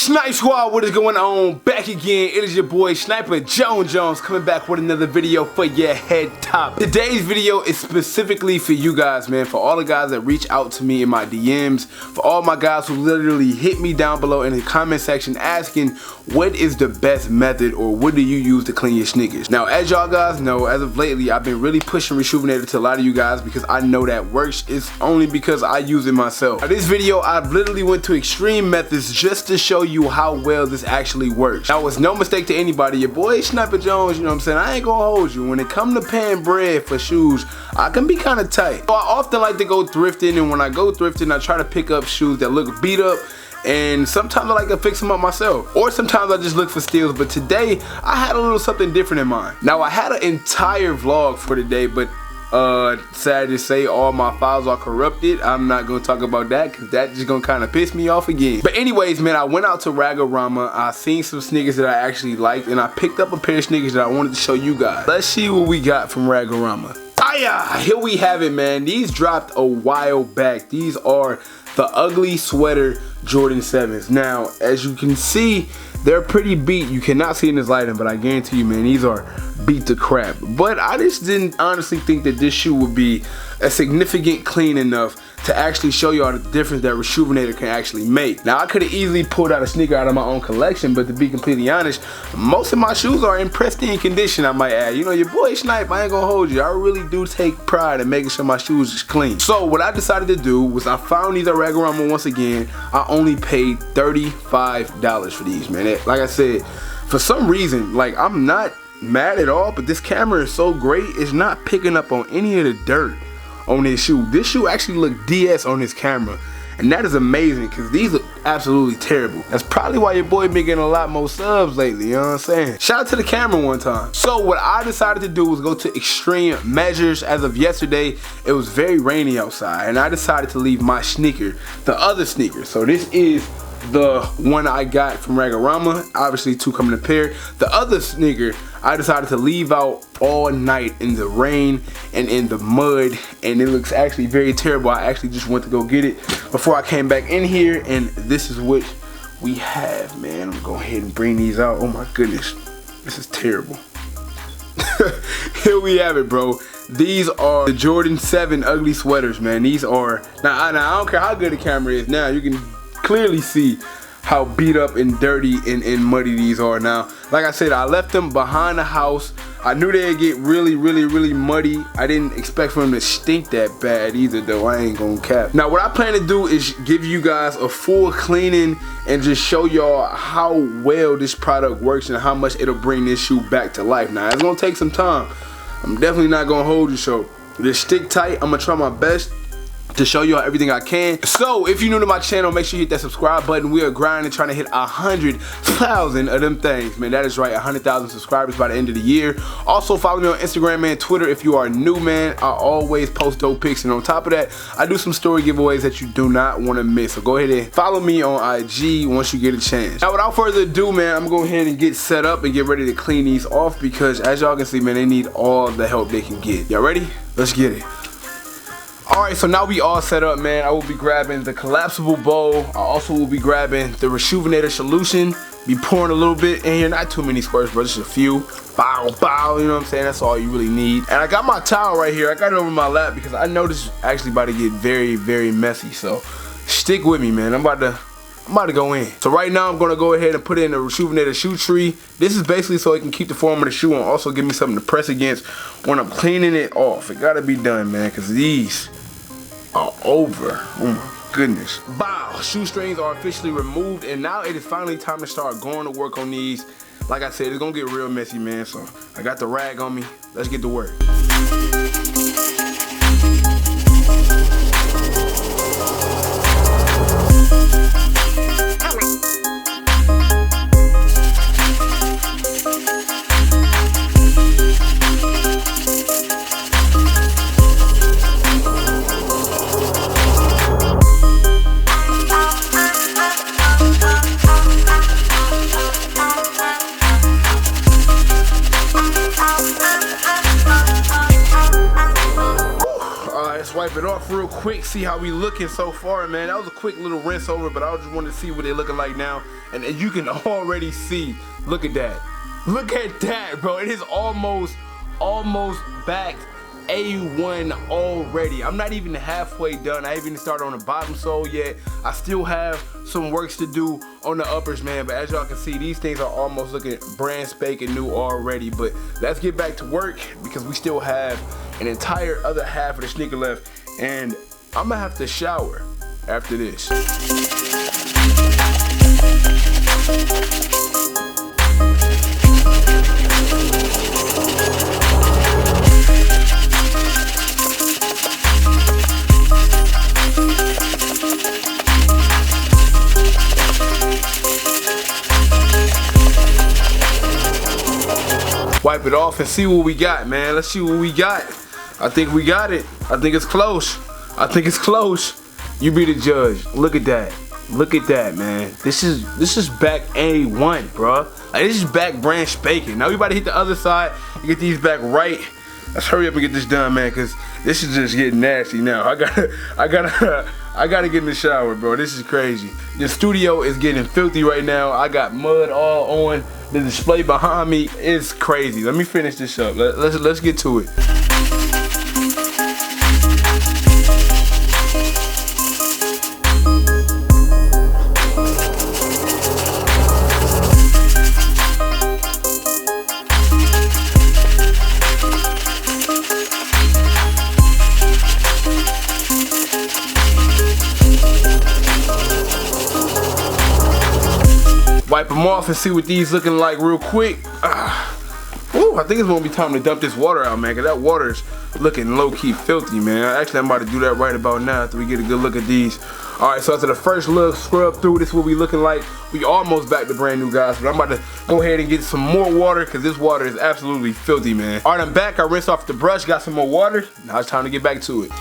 Snipe Squad, what is going on? Back again, it is your boy Sniper Jones coming back with another video for your head top. Today's video is specifically for you guys, man, for all the guys that reach out to me in my DMs, for all my guys who literally hit me down below in the comment section asking what is the best method or what do you use to clean your sneakers. Now, as y'all guys know, as of lately, I've been really pushing Reshoven8r to a lot of you guys because I know that works. It's only because I use it myself. Now, this video, I've literally went to extreme methods just to show you how well this actually works. Now, it's no mistake to anybody, your boy Sniper Jones, you know what I'm saying? I ain't gonna hold you. When it comes to paying bread for shoes, I can be kind of tight. So I often like to go thrifting, and when I go thrifting, I try to pick up shoes that look beat up, and sometimes I like to fix them up myself, or sometimes I just look for steals. But today I had a little something different in mind. Now, I had an entire vlog for today, but sad to say, all my files are corrupted. I'm not gonna talk about that because that's just gonna kind of piss me off again. But anyways, man, I went out to Ragorama. I seen some sneakers that I actually liked, and I picked up a pair of sneakers that I wanted to show you guys. Let's see what we got from Ragorama. Here we have it, man. These dropped a while back. These are the ugly sweater Jordan 7s. Now, as you can see, they're pretty beat. You cannot see in this lighting, but I guarantee you, man, these are beat to crap. But I just didn't honestly think that this shoe would be a significant clean enough to actually show y'all the difference that Reshoven8r can actually make. Now, I could have easily pulled out a sneaker out of my own collection, but to be completely honest, most of my shoes are in pristine condition, I might add. You know, your boy Snipe, I ain't gonna hold you. I really do take pride in making sure my shoes is clean. So what I decided to do was I found these at Ragorama once again. I only paid $35 for these, man. Like I said, for some reason, like, I'm not mad at all, but this camera is so great, it's not picking up on any of the dirt on this shoe. This shoe actually looked DS on this camera, and that is amazing because these look absolutely terrible. That's probably why your boy been getting a lot more subs lately, you know what I'm saying? Shout out to the camera one time. So what I decided to do was go to extreme measures. As of yesterday, it was very rainy outside, and I decided to leave my sneaker, the other sneaker. So this is the one I got from Ragorama, obviously two come in a pair. The other sneaker I decided to leave out all night in the rain and in the mud, and it looks actually very terrible. I actually just went to go get it before I came back in here, and this is what we have, man. I'm gonna go ahead and bring these out. Oh my goodness, this is terrible. Here we have it, bro. These are the Jordan 7 ugly sweaters, man. These are, now I don't care how good the camera is now, you can clearly see how beat up and dirty and muddy these are now. Like I said, I left them behind the house. I knew they'd get really muddy. I didn't expect for them to stink that bad either, though. I ain't gonna cap. Now, what I plan to do is give you guys a full cleaning and just show y'all how well this product works and how much it'll bring this shoe back to life. Now, it's gonna take some time. I'm definitely not gonna hold you, so just stick tight. I'm gonna try my best to show y'all everything I can. So if you're new to my channel, make sure you hit that subscribe button. We are grinding, trying to hit 100,000 of them things, man. That is right, 100,000 subscribers by the end of the year. Also follow me on Instagram and Twitter if you are new, man. I always post dope pics, and on top of that, I do some story giveaways that you do not want to miss. So go ahead and follow me on IG once you get a chance. Now, without further ado, man, I'm going to go ahead and get set up and get ready to clean these off because, as y'all can see, man, they need all the help they can get. Y'all ready? Let's get it. Alright, so now we all set up, man. I will be grabbing the collapsible bowl. I also will be grabbing the Reshoven8r solution. Be pouring a little bit in here, not too many squirts, but just a few. Bow, bow, you know what I'm saying? That's all you really need. And I got my towel right here. I got it over my lap because I know this is actually about to get very messy. So stick with me, man. I'm about to go in. So right now I'm gonna go ahead and put in the Reshoven8r shoe tree. This is basically so it can keep the form of the shoe and also give me something to press against when I'm cleaning it off. It gotta be done, man, because these are over. Oh my goodness. Bow, shoestrings are officially removed, and now it is finally time to start going to work on these. Like I said, it's gonna get real messy, man, so I got the rag on me. Let's get to work. Wipe it off real quick, see how we looking so far, man. That was a quick little rinse over, but I just wanted to see what they're looking like now. And you can already see, look at that. Look at that, bro. It is almost back A1 already. I'm not even halfway done. I haven't even started on the bottom sole yet. I still have some works to do on the uppers, man, but as y'all can see, these things are almost looking brand spanking new already. But let's get back to work because we still have an entire other half of the sneaker left, and I'm gonna have to shower after this. Wipe it off and see what we got, man. Let's see what we got. I think we got it. I think it's close. I think it's close. You be the judge. Look at that. Look at that, man. This is back A1, bro. Like, this is back brand spanking. Now we about to hit the other side and get these back right. Let's hurry up and get this done, man, because this is just getting nasty now. I gotta get in the shower, bro. This is crazy. The studio is getting filthy right now. I got mud all on the display behind me. It's crazy. Let me finish this up. Let's get to it. Wipe them off and see what these looking like real quick. Ooh, I think it's gonna be time to dump this water out, man, because that water's looking low-key filthy, man. Actually, I'm about to do that right about now after we get a good look at these. All right, so after the first look, scrub through, this is what we looking like. We almost back to brand new, guys, but I'm about to go ahead and get some more water because this water is absolutely filthy, man. All right, I'm back. I rinsed off the brush, got some more water. Now it's time to get back to it.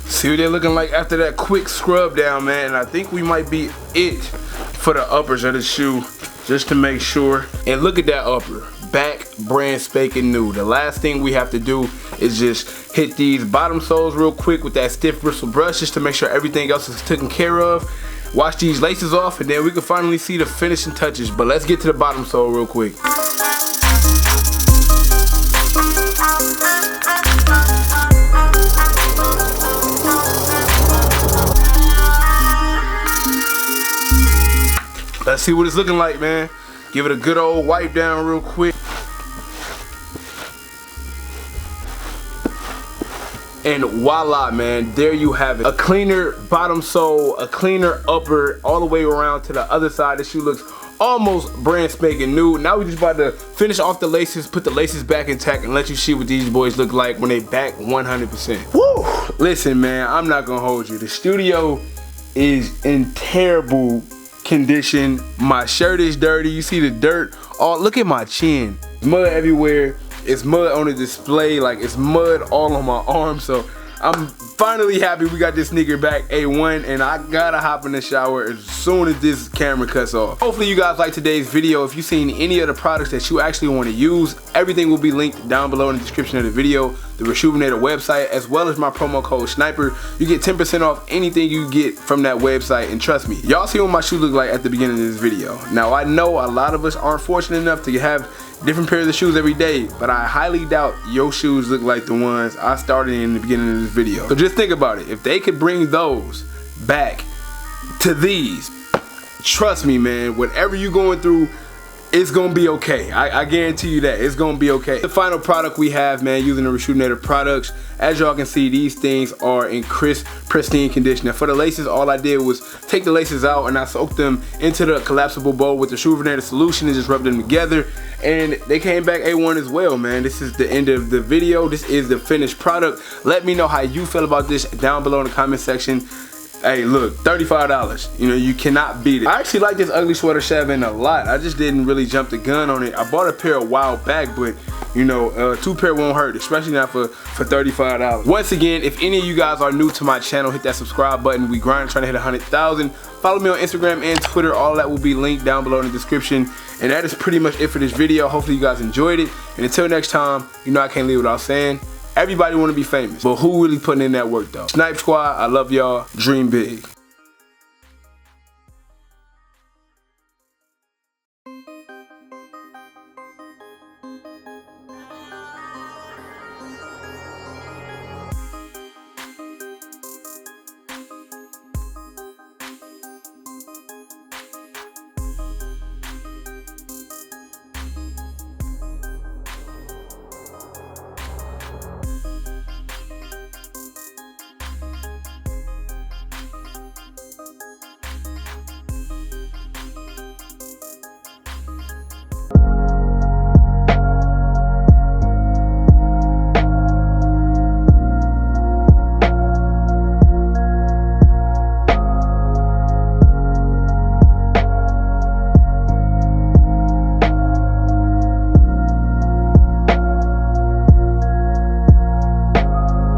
See what they're looking like after that quick scrub down, man. And I think we might be it for the uppers of the shoe, just to make sure. And look at that upper, back brand spanking new. The last thing we have to do is just hit these bottom soles real quick with that stiff bristle brush, just to make sure everything else is taken care of. Wash these laces off, and then we can finally see the finishing touches. But let's get to the bottom sole real quick. Let's see what it's looking like, man. Give it a good old wipe down real quick. And voila, man, there you have it. A cleaner bottom sole, a cleaner upper, all the way around to the other side. The shoe looks almost brand spanking new. Now we just about to finish off the laces, put the laces back intact, and let you see what these boys look like when they back 100%. Woo! Listen, man, I'm not gonna hold you. The studio is in terrible condition. My shirt is dirty. You see the dirt. Oh, look at my chin. Mud everywhere. It's mud on the display. Like, it's mud all on my arm. So I'm finally happy we got this sneaker back A1, and I gotta hop in the shower as soon as this camera cuts off. Hopefully you guys like today's video. If you've seen any of the products that you actually want to use, everything will be linked down below in the description of the video. The Reshoven8r website, as well as my promo code Sniper. You get 10% off anything you get from that website, and trust me, y'all see what my shoe look like at the beginning of this video. Now, I know a lot of us aren't fortunate enough to have different pairs of shoes every day, but I highly doubt your shoes look like the ones I started in the beginning of this video. So just think about it. If they could bring those back to these, trust me, man, whatever you're going through, it's gonna be okay. I guarantee you that. It's gonna be okay. The final product we have, man, using the Reshoven8r products, as y'all can see, these things are in crisp, pristine condition. And for the laces, all I did was take the laces out and I soaked them into the collapsible bowl with the Reshoven8r solution and just rubbed them together. And they came back A1 as well, man. This is the end of the video. This is the finished product. Let me know how you feel about this down below in the comment section. Hey, look, $35. You know, you cannot beat it. I actually like this ugly sweater Reshoven8r a lot. I just didn't really jump the gun on it. I bought a pair a while back, but you know, 2 pair won't hurt, especially not for $35. Once again, if any of you guys are new to my channel, hit that subscribe button. We grind trying to hit 100,000. Follow me on Instagram and Twitter. All that will be linked down below in the description. And that is pretty much it for this video. Hopefully you guys enjoyed it. And until next time, you know I can't leave without saying, everybody want to be famous, but who really putting in that work though? Snipe Squad, I love y'all. Dream big.